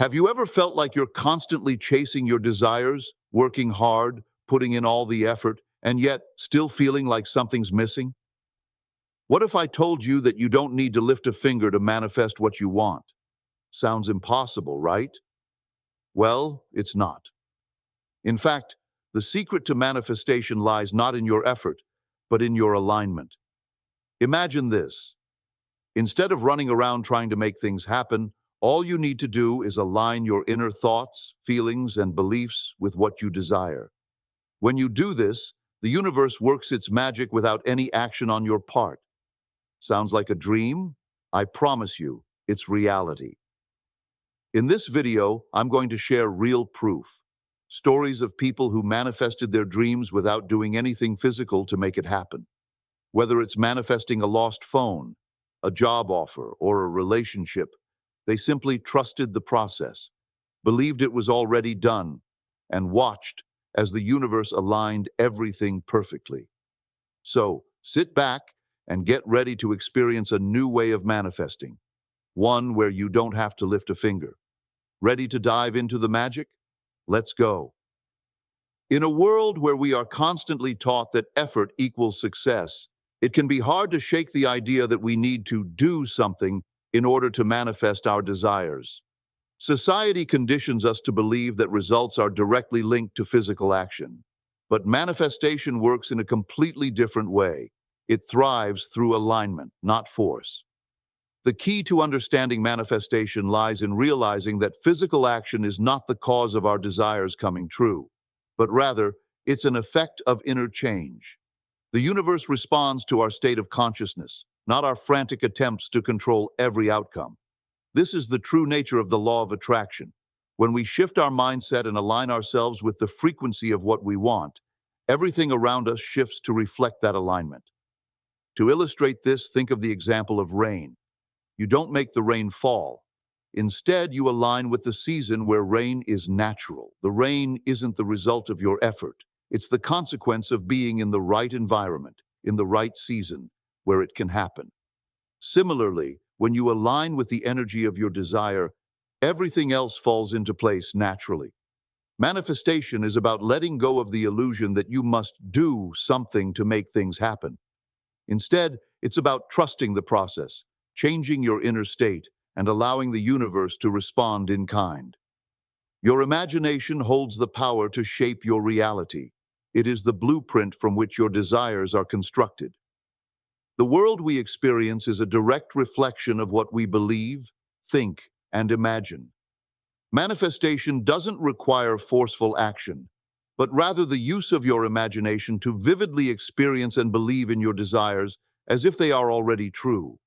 Have you ever felt like you're constantly chasing your desires, working hard, putting in all the effort, and yet still feeling like something's missing? What if I told you that you don't need to lift a finger to manifest what you want? Sounds impossible, right? Well, it's not. In fact, the secret to manifestation lies not in your effort, but in your alignment. Imagine this. Instead of running around trying to make things happen, all you need to do is align your inner thoughts, feelings, and beliefs with what you desire. When you do this, the universe works its magic without any action on your part. Sounds like a dream? I promise you, it's reality. In this video, I'm going to share real proof. Stories of people who manifested their dreams without doing anything physical to make it happen. Whether it's manifesting a lost phone, a job offer, or a relationship, they simply trusted the process, believed it was already done, and watched as the universe aligned everything perfectly. So, sit back and get ready to experience a new way of manifesting, one where you don't have to lift a finger. Ready to dive into the magic? Let's go. In a world where we are constantly taught that effort equals success, it can be hard to shake the idea that we need to do something in order to manifest our desires. Society conditions us to believe that results are directly linked to physical action. But manifestation works in a completely different way. It thrives through alignment, not force. The key to understanding manifestation lies in realizing that physical action is not the cause of our desires coming true, but rather, it's an effect of inner change. The universe responds to our state of consciousness, not our frantic attempts to control every outcome. This is the true nature of the law of attraction. When we shift our mindset and align ourselves with the frequency of what we want, everything around us shifts to reflect that alignment. To illustrate this, think of the example of rain. You don't make the rain fall. Instead, you align with the season where rain is natural. The rain isn't the result of your effort. It's the consequence of being in the right environment, in the right season, where it can happen. Similarly, when you align with the energy of your desire, everything else falls into place naturally. Manifestation is about letting go of the illusion that you must do something to make things happen. Instead, it's about trusting the process, changing your inner state, and allowing the universe to respond in kind. Your imagination holds the power to shape your reality. It is the blueprint from which your desires are constructed. The world we experience is a direct reflection of what we believe, think, and imagine. Manifestation doesn't require forceful action, but rather the use of your imagination to vividly experience and believe in your desires as if they are already true.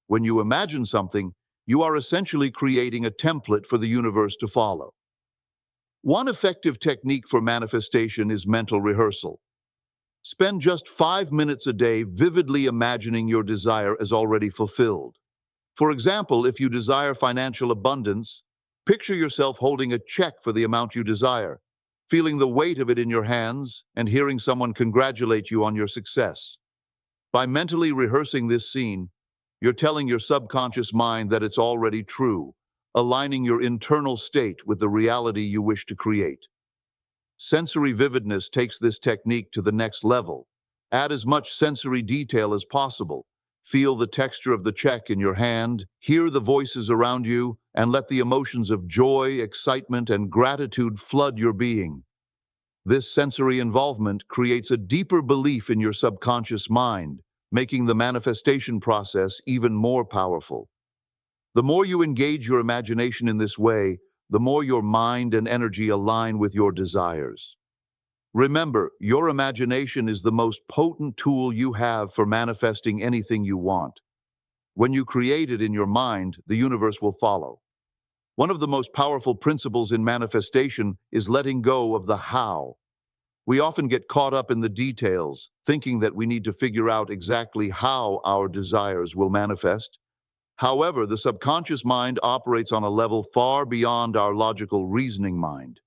When you imagine something, you are essentially creating a template for the universe to follow. One effective technique for manifestation is mental rehearsal. Spend just 5 minutes a day vividly imagining your desire as already fulfilled. For example, if you desire financial abundance, picture yourself holding a check for the amount you desire, feeling the weight of it in your hands, and hearing someone congratulate you on your success. By mentally rehearsing this scene, you're telling your subconscious mind that it's already true, aligning your internal state with the reality you wish to create. Sensory vividness takes this technique to the next level. Add as much sensory detail as possible. Feel the texture of the check in your hand, hear the voices around you, and let the emotions of joy, excitement, and gratitude flood your being. This sensory involvement creates a deeper belief in your subconscious mind, making the manifestation process even more powerful. The more you engage your imagination in this way, the more your mind and energy align with your desires. Remember, your imagination is the most potent tool you have for manifesting anything you want. When you create it in your mind, the universe will follow. One of the most powerful principles in manifestation is letting go of the how. We often get caught up in the details, thinking that we need to figure out exactly how our desires will manifest. However, the subconscious mind operates on a level far beyond our logical reasoning mind.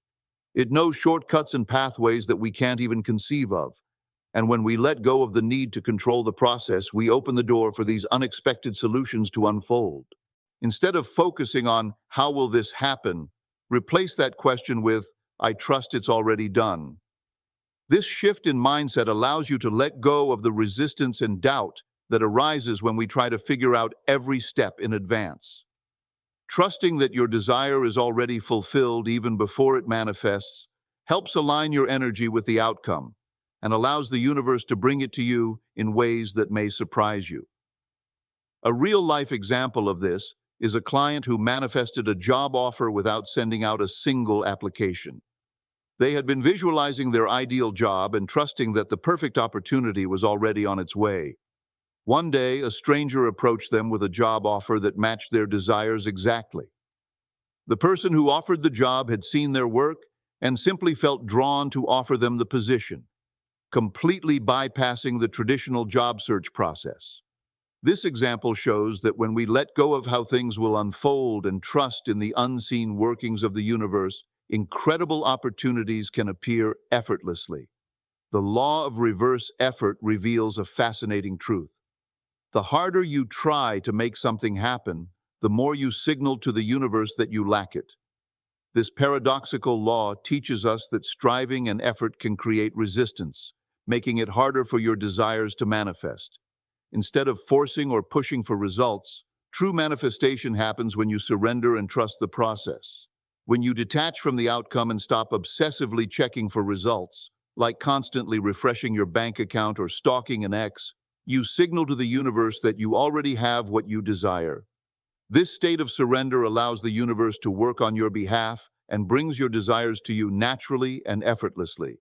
It knows shortcuts and pathways that we can't even conceive of. And when we let go of the need to control the process, we open the door for these unexpected solutions to unfold. Instead of focusing on how will this happen, replace that question with, I trust it's already done. This shift in mindset allows you to let go of the resistance and doubt that arises when we try to figure out every step in advance. Trusting that your desire is already fulfilled even before it manifests helps align your energy with the outcome and allows the universe to bring it to you in ways that may surprise you. A real-life example of this is a client who manifested a job offer without sending out a single application. They had been visualizing their ideal job and trusting that the perfect opportunity was already on its way. One day, a stranger approached them with a job offer that matched their desires exactly. The person who offered the job had seen their work and simply felt drawn to offer them the position, completely bypassing the traditional job search process. This example shows that when we let go of how things will unfold and trust in the unseen workings of the universe, incredible opportunities can appear effortlessly. The law of reverse effort reveals a fascinating truth. The harder you try to make something happen, the more you signal to the universe that you lack it. This paradoxical law teaches us that striving and effort can create resistance, making it harder for your desires to manifest. Instead of forcing or pushing for results, true manifestation happens when you surrender and trust the process. When you detach from the outcome and stop obsessively checking for results, like constantly refreshing your bank account or stalking an ex, you signal to the universe that you already have what you desire. This state of surrender allows the universe to work on your behalf and brings your desires to you naturally and effortlessly.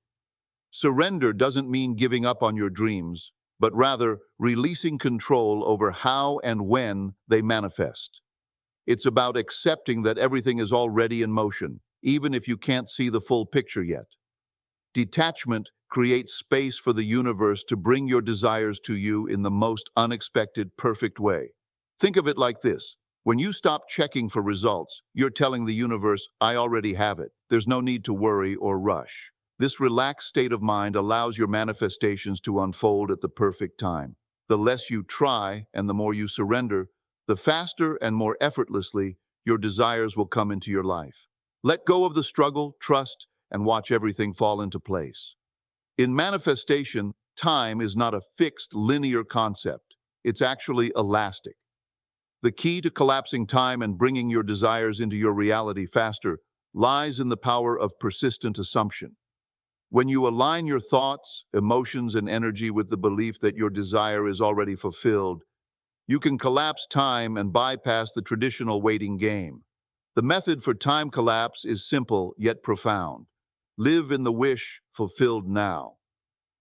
Surrender doesn't mean giving up on your dreams, but rather releasing control over how and when they manifest. It's about accepting that everything is already in motion, even if you can't see the full picture yet. Detachment creates space for the universe to bring your desires to you in the most unexpected, perfect way. Think of it like this. When you stop checking for results, you're telling the universe, I already have it. There's no need to worry or rush. This relaxed state of mind allows your manifestations to unfold at the perfect time. The less you try and the more you surrender, the faster and more effortlessly your desires will come into your life. Let go of the struggle, trust, and watch everything fall into place. In manifestation, time is not a fixed, linear concept. It's actually elastic. The key to collapsing time and bringing your desires into your reality faster lies in the power of persistent assumption. When you align your thoughts, emotions, and energy with the belief that your desire is already fulfilled, you can collapse time and bypass the traditional waiting game. The method for time collapse is simple yet profound. Live in the wish fulfilled now.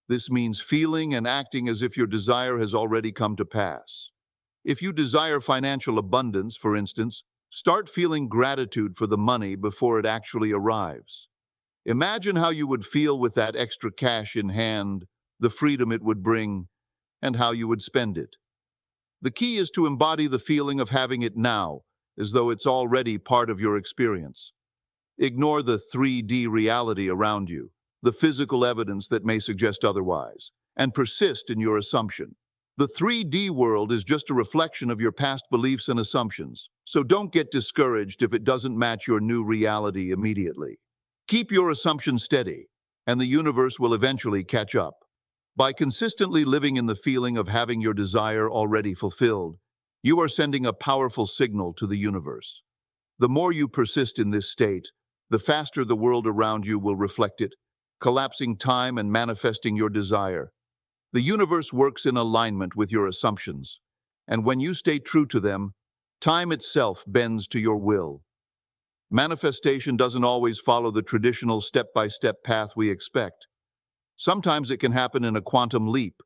This means feeling and acting as if your desire has already come to pass. If you desire financial abundance, for instance, start feeling gratitude for the money before it actually arrives. Imagine how you would feel with that extra cash in hand, the freedom it would bring, and how you would spend it. The key is to embody the feeling of having it now, as though it's already part of your experience. Ignore the 3D reality around you, the physical evidence that may suggest otherwise, and persist in your assumption. The 3D world is just a reflection of your past beliefs and assumptions, so don't get discouraged if it doesn't match your new reality immediately. Keep your assumption steady, and the universe will eventually catch up. By consistently living in the feeling of having your desire already fulfilled, you are sending a powerful signal to the universe. The more you persist in this state, the faster the world around you will reflect it, collapsing time and manifesting your desire. The universe works in alignment with your assumptions, and when you stay true to them, time itself bends to your will. Manifestation doesn't always follow the traditional step-by-step path we expect. Sometimes it can happen in a quantum leap,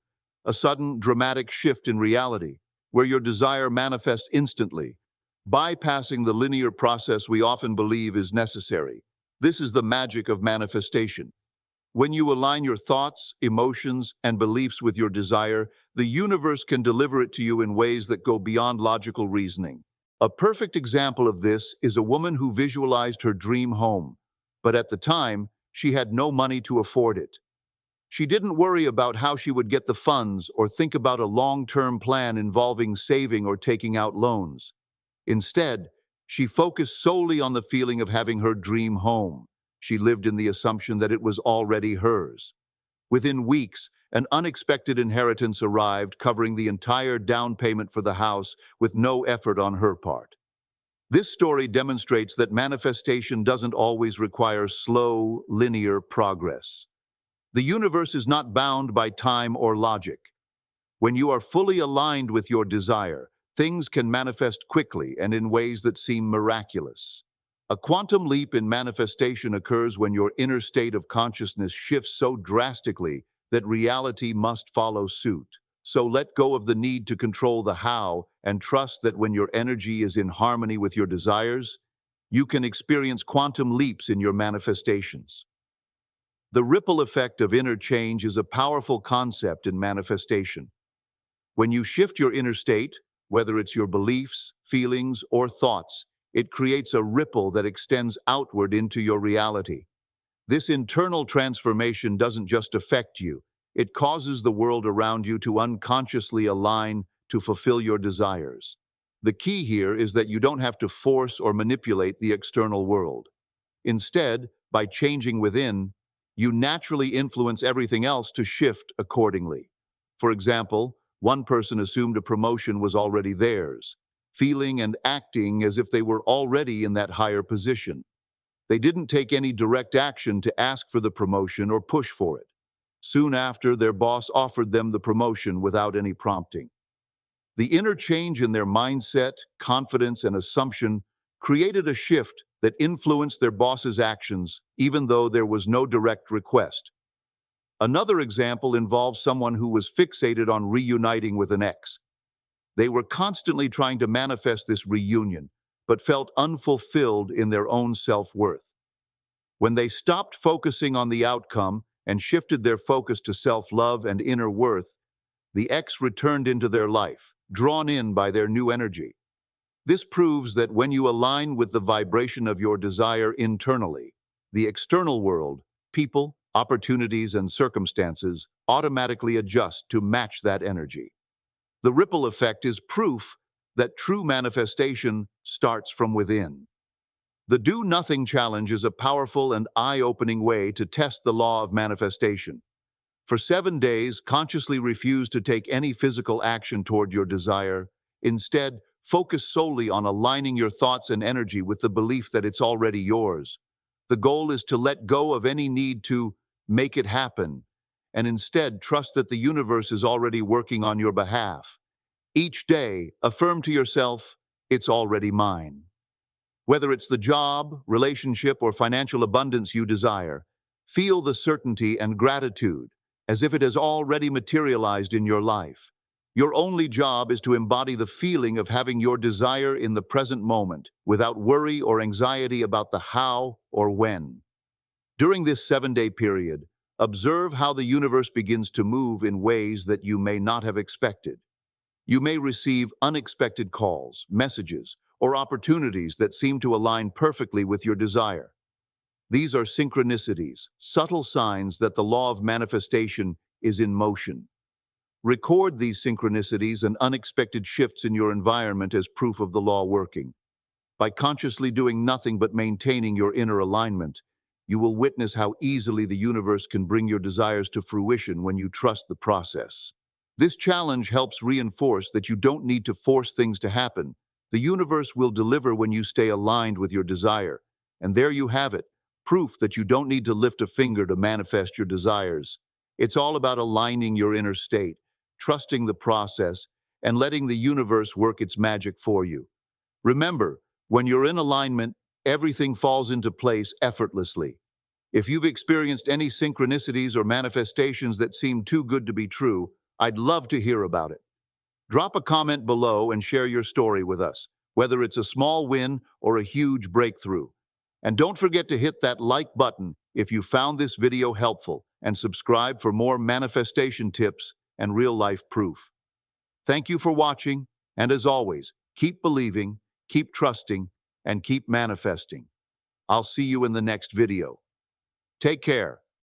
a sudden, dramatic shift in reality, where your desire manifests instantly, bypassing the linear process we often believe is necessary. This is the magic of manifestation. When you align your thoughts, emotions, and beliefs with your desire, the universe can deliver it to you in ways that go beyond logical reasoning. A perfect example of this is a woman who visualized her dream home, but at the time, she had no money to afford it. She didn't worry about how she would get the funds or think about a long-term plan involving saving or taking out loans. Instead, she focused solely on the feeling of having her dream home. She lived in the assumption that it was already hers. Within weeks, an unexpected inheritance arrived, covering the entire down payment for the house with no effort on her part. This story demonstrates that manifestation doesn't always require slow, linear progress. The universe is not bound by time or logic. When you are fully aligned with your desire, things can manifest quickly and in ways that seem miraculous. A quantum leap in manifestation occurs when your inner state of consciousness shifts so drastically that reality must follow suit. So let go of the need to control the how and trust that when your energy is in harmony with your desires, you can experience quantum leaps in your manifestations. The ripple effect of inner change is a powerful concept in manifestation. When you shift your inner state, whether it's your beliefs, feelings, or thoughts, it creates a ripple that extends outward into your reality. This internal transformation doesn't just affect you, it causes the world around you to unconsciously align to fulfill your desires. The key here is that you don't have to force or manipulate the external world. Instead, by changing within, you naturally influence everything else to shift accordingly. For example, one person assumed a promotion was already theirs, feeling and acting as if they were already in that higher position. They didn't take any direct action to ask for the promotion or push for it. Soon after, their boss offered them the promotion without any prompting. The inner change in their mindset, confidence, and assumption created a shift that influenced their boss's actions, even though there was no direct request. Another example involves someone who was fixated on reuniting with an ex. They were constantly trying to manifest this reunion, but felt unfulfilled in their own self-worth. When they stopped focusing on the outcome and shifted their focus to self-love and inner worth, the ex returned into their life, drawn in by their new energy. This proves that when you align with the vibration of your desire internally, the external world, people, opportunities, and circumstances automatically adjust to match that energy. The ripple effect is proof that true manifestation starts from within. The Do Nothing Challenge is a powerful and eye-opening way to test the law of manifestation. For 7 days, consciously refuse to take any physical action toward your desire. Instead, focus solely on aligning your thoughts and energy with the belief that it's already yours. The goal is to let go of any need to make it happen, and instead trust that the universe is already working on your behalf. Each day, affirm to yourself, it's already mine. Whether it's the job, relationship, or financial abundance you desire, feel the certainty and gratitude as if it has already materialized in your life. Your only job is to embody the feeling of having your desire in the present moment without worry or anxiety about the how or when. During this 7-day period, observe how the universe begins to move in ways that you may not have expected. You may receive unexpected calls, messages, or opportunities that seem to align perfectly with your desire. These are synchronicities, subtle signs that the law of manifestation is in motion. Record these synchronicities and unexpected shifts in your environment as proof of the law working. By consciously doing nothing but maintaining your inner alignment, you will witness how easily the universe can bring your desires to fruition when you trust the process. This challenge helps reinforce that you don't need to force things to happen. The universe will deliver when you stay aligned with your desire. And there you have it, proof that you don't need to lift a finger to manifest your desires. It's all about aligning your inner state, trusting the process, and letting the universe work its magic for you. Remember, when you're in alignment, everything falls into place effortlessly. If you've experienced any synchronicities or manifestations that seem too good to be true, I'd love to hear about it. Drop a comment below and share your story with us, whether it's a small win or a huge breakthrough. And don't forget to hit that like button if you found this video helpful and subscribe for more manifestation tips and real-life proof. Thank you for watching, and as always, keep believing, keep trusting, and keep manifesting. I'll see you in the next video. Take care.